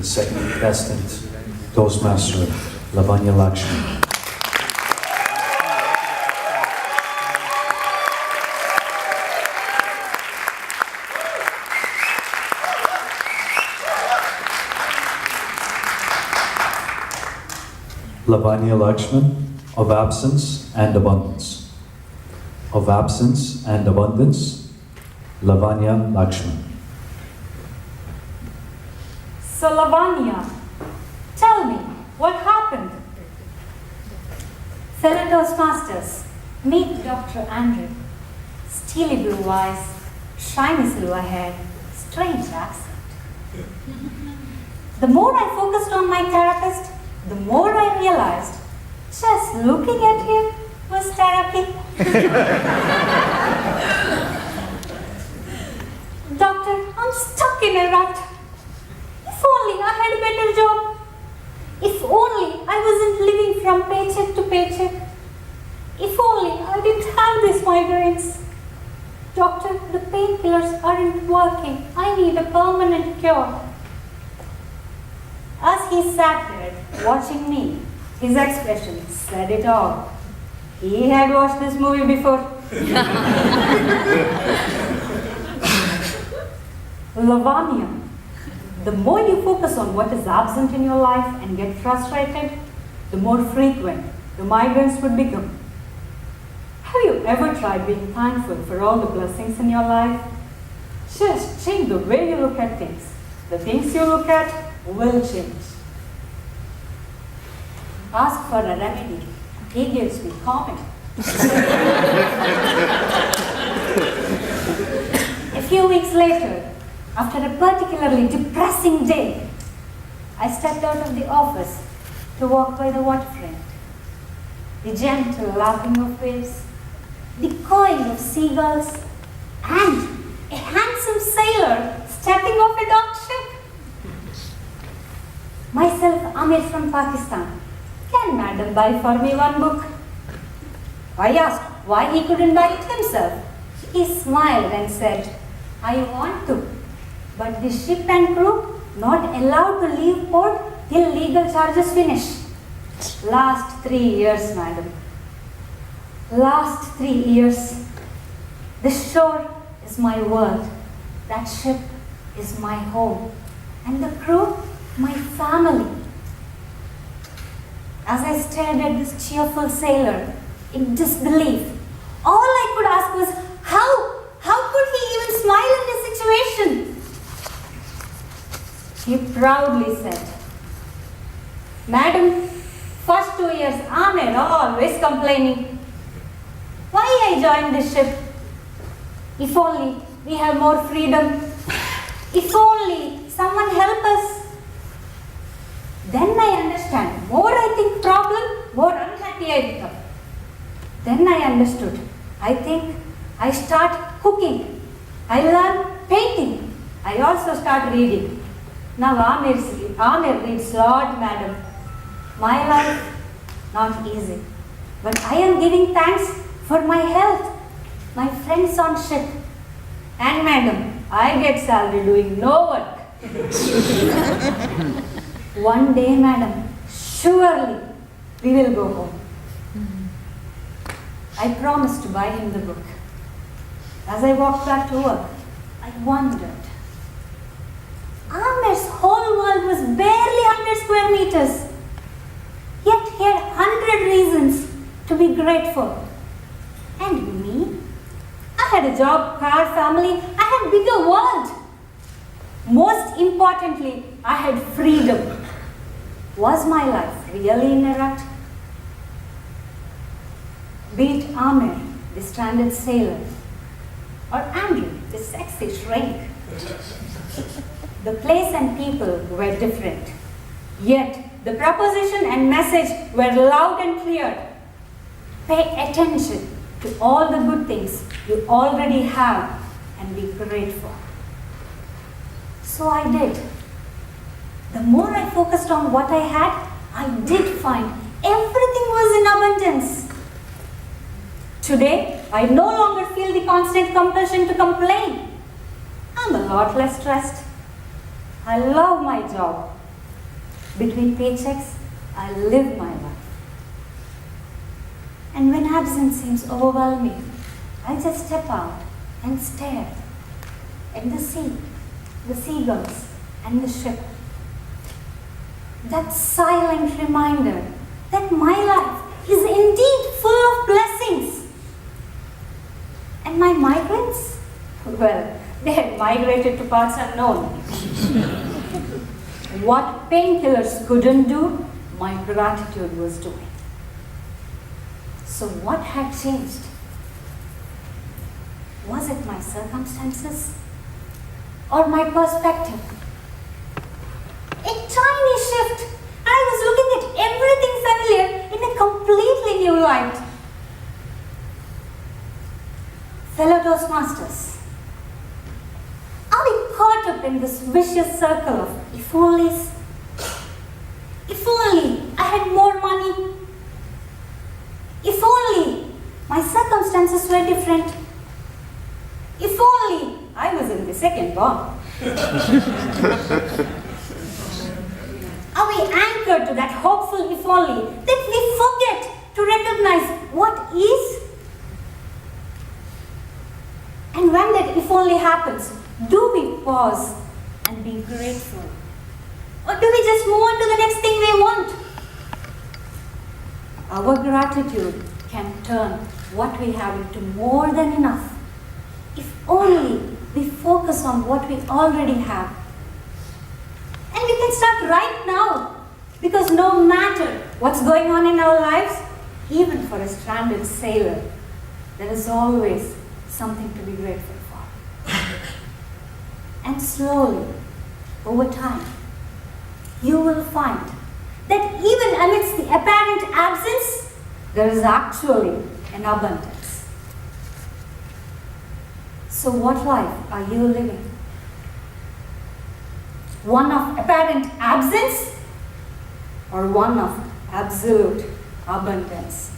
second contestant, Toastmaster Lavanya Lakshmi. Lavanya Lakshman, of absence and abundance. Of absence and abundance, Lavanya Lakshman. So Lavanya, tell me, what happened? Fellow Toastmasters, meet Dr. Andrew. Steely blue eyes, shiny silver hair, strange accent. The more I focused on my therapist, the more I realized just looking at him was therapy. Doctor, I'm stuck in a rut. If only I had a better job. If only I wasn't living from paycheck to paycheck. If only I didn't have these migraines. Doctor, the painkillers aren't working. I need a permanent cure. As he sat there, watching me, his expression said it all. He had watched this movie before. Lavanya, the more you focus on what is absent in your life and get frustrated, the more frequent the migraines would become. Have you ever tried being thankful for all the blessings in your life? Just change the way you look at things. The things you look at will change. Ask for a remedy. He gives me comment. A few weeks later, after a particularly depressing day, I stepped out of the office to walk by the waterfront. The gentle lapping of waves, the cawing of seagulls, and a handsome sailor stepping off a docked ship. Myself, Amir from Pakistan. Can madam buy for me one book? I asked why he couldn't buy it himself. He smiled and said, I want to, but the ship and crew not allowed to leave port till legal charges finish. Last 3 years, madam. Last 3 years. The shore is my world. That ship is my home. And the crew, my family. As I stared at this cheerful sailor in disbelief, all I could ask was, how could he even smile in this situation? He proudly said, Madam, first 2 years Amir always complaining. Why I joined this ship? If only we have more freedom. If only someone help us. Then I understand. More I think problem, more unhappy I become. Then I understood. I think I start cooking. I learn painting. I also start reading. Now Amir reads, Lord, madam, my life not easy. But I am giving thanks for my health, my friends on ship. And madam, I get salary doing no work. One day, madam, surely we will go home. I promised to buy him the book. As I walked back to work, I wondered. Amir's whole world was barely 100 square meters. Yet he had 100 reasons to be grateful. And me? I had a job, car, family. I had bigger world. Most importantly, I had freedom. Was my life really in a rut? Be it Amir, the stranded sailor, or Andrew, the sexy shrink. The place and people were different. Yet, the proposition and message were loud and clear. Pay attention to all the good things you already have and be grateful. So I did. The more I focused on what I had, I did find everything was in abundance. Today, I no longer feel the constant compulsion to complain. I'm a lot less stressed. I love my job. Between paychecks, I live my life. And when absence seems overwhelming, I just step out and stare at the sea, the seagulls, and the ship. That silent reminder that my life is indeed full of blessings. And my migrants? Well, they had migrated to parts unknown. What painkillers couldn't do, my gratitude was doing. So what had changed? Was it my circumstances or my perspective? A tiny shift. I was looking at everything familiar in a completely new light. Fellow Toastmasters, are we caught up in this vicious circle of if onlys? If only I had more money. If only my circumstances were different. If only I was in the second born. Are we anchored to that hopeful if only that we forget to recognize what is? And when that if only happens, do we pause and be grateful? Or do we just move on to the next thing we want? Our gratitude can turn what we have into more than enough. If only we focus on what we already have. And we can start right now, because no matter what's going on in our lives, even for a stranded sailor, there is always something to be grateful for. And slowly, over time, you will find that even amidst the apparent absence, there is actually an abundance. So what life are you living? One of apparent absence or one of absolute abundance?